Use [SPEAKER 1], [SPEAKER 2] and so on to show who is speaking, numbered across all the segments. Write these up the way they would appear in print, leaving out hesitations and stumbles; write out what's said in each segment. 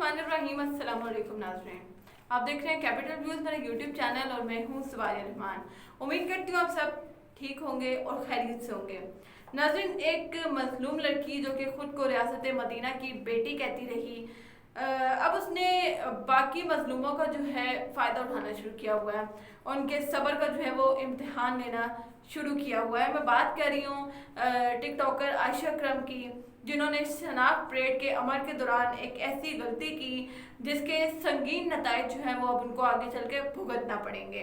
[SPEAKER 1] बिस्मिल्लाहिर्रहमानिर्रहीम। अस्सलाम वालेकुम नाज़रीन, आप देख रहे हैं कैपिटल व्यूज़, मेरा यूट्यूब चैनल, और मैं हूँ सवारिया रहमान। उम्मीद करती हूँ आप सब ठीक होंगे और खैरियत से होंगे। नाज़रीन, एक मजलूम लड़की जो कि ख़ुद को रियासत मदीना की बेटी कहती रही, अब उसने बाकी मजलूमों का जो है फ़ायदा उठाना शुरू किया हुआ है, उनके सब्र का जो है वो इम्तिहान लेना शुरू किया हुआ है। मैं बात कर रही हूँ टिकटॉकर आयशा अकरम की, जिन्होंने शनाख्त परेड के अमल के दौरान एक ऐसी गलती की जिसके संगीन नताइज जो है वो अब उनको आगे चल के भुगतना पड़ेंगे।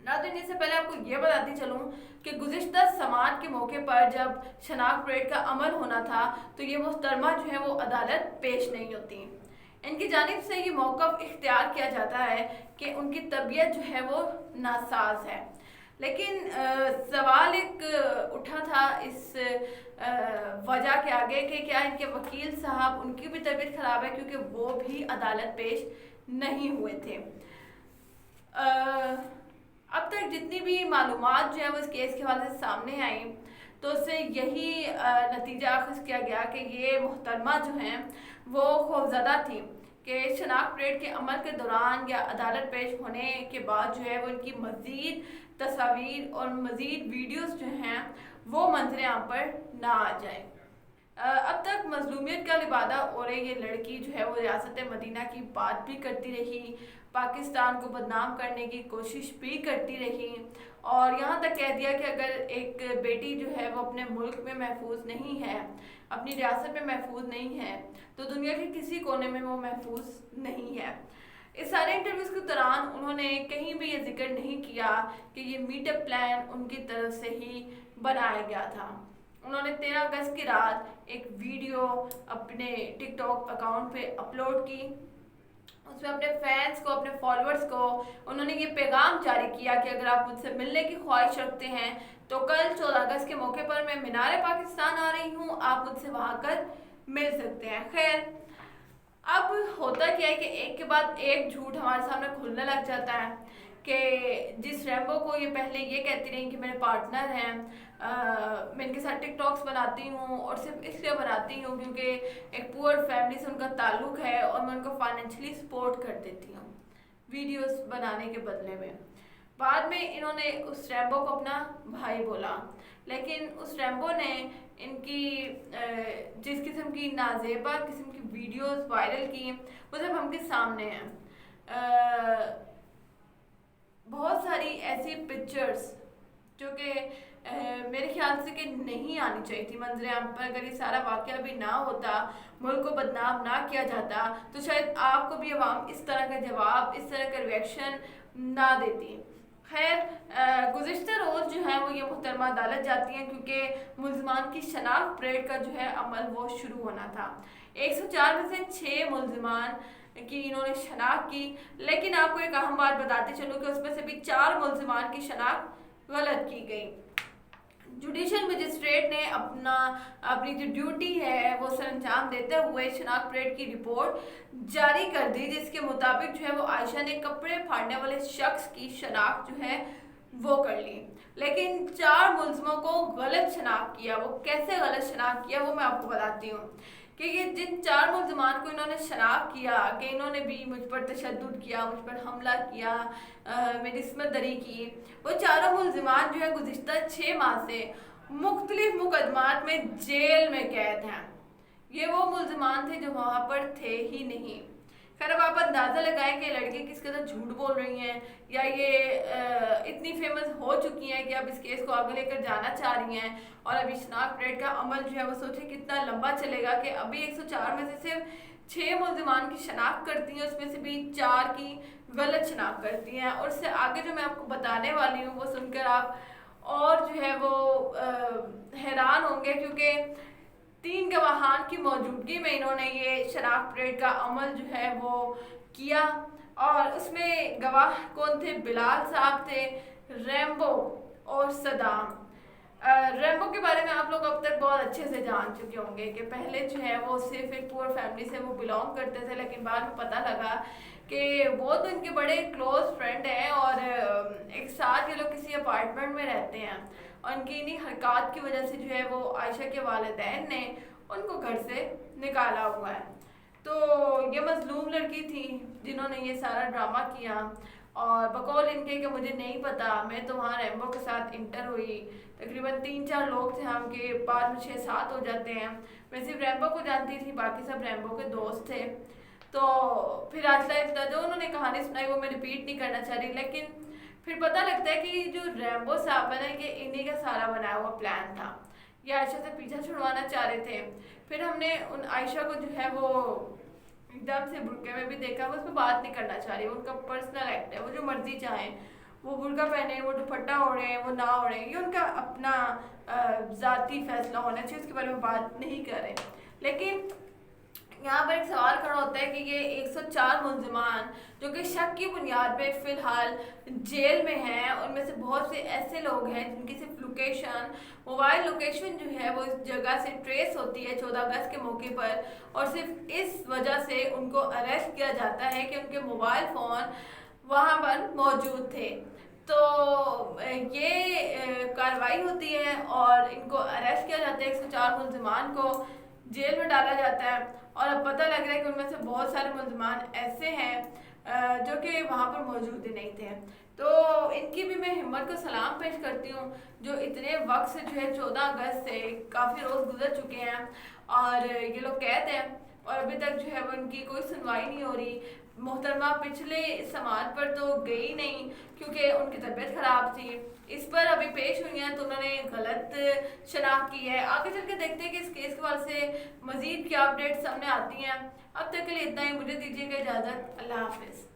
[SPEAKER 1] नाज़रीन, इससे पहले आपको ये बताती चलूँ कि गुज़िश्ता समात के मौके पर जब शनाख्त परेड का अमल होना था तो ये मुहतरमा जो है वो अदालत पेश नहीं होती। इनकी जानिब से ये मौक़िफ़ इख्तियार किया जाता है कि उनकी तबीयत जो है वो नासाज है। लेकिन सवाल एक उठा था इस वजह के आगे कि क्या इनके वकील साहब, उनकी भी तबीयत ख़राब है, क्योंकि वो भी अदालत पेश नहीं हुए थे। अब तक जितनी भी मालूमात जो है वो इस केस के हवाले से सामने आई तो उससे यही नतीजा अख़ज़ किया गया कि ये मुहतरमा जो हैं वो खौफज़दा थी कि शनाख्त परेड के अमल के दौरान या अदालत पेश होने के बाद जो है वो इनकी मज़ीद तस्वीर और मज़ीद वीडियोस जो हैं वो मंजर आम पर ना आ जाए। अब तक मजलूमियत का लिबादा ओढ़े ये लड़की जो है वो रियासत मदीना की बात भी करती रही, पाकिस्तान को बदनाम करने की कोशिश भी करती रही, और यहाँ तक कह दिया कि अगर एक बेटी जो है वो अपने मुल्क में महफूज नहीं है, अपनी रियासत में महफूज नहीं है, तो दुनिया के किसी कोने में वो महफूज नहीं है। इस सारे इंटरव्यूज़ के दौरान उन्होंने कहीं भी ये जिक्र नहीं किया कि ये मीटअप प्लान उनकी तरफ से ही बनाया गया था। उन्होंने 13 अगस्त की रात एक वीडियो अपने टिकटॉक अकाउंट पे अपलोड की। उसमें अपने फैंस को, अपने फॉलोअर्स को उन्होंने ये पैगाम जारी किया कि अगर आप मुझसे मिलने की ख्वाहिश रखते हैं तो कल 14 अगस्त के मौके पर मैं मीनार पाकिस्तान आ रही हूँ, आप मुझसे वहाँ कर मिल सकते हैं। खैर, अब होता क्या है कि एक के बाद एक झूठ हमारे सामने खुलने लग जाता है कि जिस रैम्बो को ये पहले ये कहती रही कि मेरे पार्टनर हैं, मैं इनके साथ टिकटॉक्स बनाती हूँ और सिर्फ इसलिए बनाती हूँ क्योंकि एक पुअर फैमिली से उनका ताल्लुक़ है और मैं उनको फाइनेंशियली सपोर्ट कर देती हूँ वीडियोस बनाने के बदले में। बाद में इन्होंने उस रैम्बो को अपना भाई बोला, लेकिन उस रैम्बो ने इनकी जिस किस्म की नाजेबा किस्म की वीडियोस वायरल की वो सब हमके सामने हैं। बहुत सारी ऐसी पिक्चर्स जो कि मेरे ख्याल से कि नहीं आनी चाहिए थी मंजर आम पर। अगर ये सारा वाक़या भी ना होता, मुल्क को बदनाम ना किया जाता, तो शायद आपको भी अवाम इस तरह का जवाब, इस तरह का रिएक्शन ना देती। खैर, गुज़िश्ता रोज़ जो है वो ये मुहतरमा अदालत जाती हैं क्योंकि मुल्ज़िमान की शनाख्त परेड का जो है अमल वो शुरू होना था। 104 में से 6 मुल्ज़िमान की इन्होंने शनाख्त की, लेकिन आपको एक अहम बात बताते चलूँ कि उसमें से भी 4 मुल्ज़िमान की शनाख्त गलत की गई। जुडिशल मजिस्ट्रेट ने अपनी जो ड्यूटी है वो सरअंजाम देते हुए शनाख्त परेड की रिपोर्ट जारी कर दी, जिसके मुताबिक जो है वो आयशा ने कपड़े फाड़ने वाले शख्स की शनाख्त जो है वो कर ली, लेकिन 4 मुल्ज़िमों को गलत शनाख्त किया। वो कैसे गलत शनाख्त किया वो मैं आपको बताती हूँ कि ये जिन 4 मुल्ज़िमान को इन्होंने शनाख्त किया कि इन्होंने भी मुझ पर तशद्दुद किया, मुझ पर हमला किया, मेरी इस्मत दरी की, वो चारों मुल्ज़िमान जो है गुज़िश्ता 6 माह से मुख्तलिफ मुकदमात में जेल में कैद हैं। ये वो मुल्ज़िमान थे जो वहाँ पर थे ही नहीं। खैर, अब आप अंदाज़ा लगाएं कि लड़की किस कदर झूठ बोल रही हैं, या ये इतनी फेमस हो चुकी हैं कि अब इस केस को आगे लेकर जाना चाह रही हैं, और अभी शनाख्त परेड का अमल जो है वो सोचे कितना लंबा चलेगा कि अभी 104 में से सिर्फ 6 मुल्ज़िमान की शनाख्त करती हैं, उसमें से भी 4 की गलत शनाख्त करती हैं। और इससे आगे जो मैं आपको बताने वाली हूँ वो सुनकर आप और जो है वो हैरान होंगे, क्योंकि 3 गवाहान की मौजूदगी में इन्होंने ये शनाख्त परेड का अमल जो है वो किया। और उसमें गवाह कौन थे? बिलाल साहब थे, रैम्बो और सदाम। रैम्बो के बारे में आप लोग अब तक बहुत अच्छे से जान चुके होंगे कि पहले जो है वो सिर्फ एक पुअर फैमिली से वो बिलोंग करते थे, लेकिन बाद में पता लगा कि वो तो इनके बड़े क्लोज फ्रेंड हैं और एक साथ ये लोग किसी अपार्टमेंट में रहते हैं, और इनकी इन्हीं हरकत की वजह से जो है वो आयशा के वालिदैन ने उनको घर से निकाला हुआ है। तो ये मजलूम लड़की थी जिन्होंने ये सारा ड्रामा किया, और बकौल इनके कि मुझे नहीं पता, मैं तो वहाँ रैम्बो के साथ इंटर हुई। तकरीबन 3-4 लोग थे हम, के बाद में 6-7 हो जाते हैं। मैं सिर्फ रैम्बो को जानती थी, बाकी सब रैम्बो के दोस्त थे। तो फिर आस्ता जो उन्होंने कहानी सुनाई वो मैं रिपीट नहीं करना चाह रही, लेकिन फिर पता लगता है कि जो रैम्बो साहब है ना, कि इन्हीं का सारा बनाया हुआ प्लान था। ये आयशा से पीछा छुड़वाना चाह रहे थे। फिर हमने उन आयशा को जो है वो एकदम से बुरके में भी देखा, वो उस पर बात नहीं करना चाह रही, उनका पर्सनल एक्ट है, वो जो मर्जी चाहें, वो बुरका पहने, वो दुपट्टा ओढ़े, वो ना ओढ़े, ये उनका अपना ज़ाती फैसला होना चाहिए, उसके बारे में बात नहीं कर रहे। लेकिन यहाँ पर एक सवाल खड़ा होता है कि ये 104 मुलजमान जो कि शक की बुनियाद पे फिलहाल जेल में हैं, उनमें से बहुत से ऐसे लोग हैं जिनकी सिर्फ लोकेशन, मोबाइल लोकेशन जो है वो इस जगह से ट्रेस होती है 14 अगस्त के मौके पर, और सिर्फ इस वजह से उनको अरेस्ट किया जाता है कि उनके मोबाइल फ़ोन वहाँ पर मौजूद थे। तो ये कार्रवाई होती है और इनको अरेस्ट किया जाता है, 104 मुलजमान को जेल में डाला जाता है। और अब पता लग रहा है कि उनमें से बहुत सारे मुलजमान ऐसे हैं जो कि वहाँ पर मौजूद ही नहीं थे। तो इनकी भी मैं हिम्मत को सलाम पेश करती हूँ, जो इतने वक्त से जो है 14 अगस्त से काफ़ी रोज़ गुजर चुके हैं और ये लोग कैद हैं, और अभी तक जो है वो इनकी कोई सुनवाई नहीं हो रही। मोहतरमा पिछले समात पर तो गई नहीं क्योंकि उनकी तबीयत ख़राब थी, इस पर अभी पेश हुई हैं तो उन्होंने गलत शनाख्त की है। आगे चल के देखते हैं कि इस केस के बाद से मज़ीद क्या अपडेट सामने आती हैं। अब तक के लिए इतना ही, मुझे दीजिएगा इजाज़त। अल्लाह हाफिज़।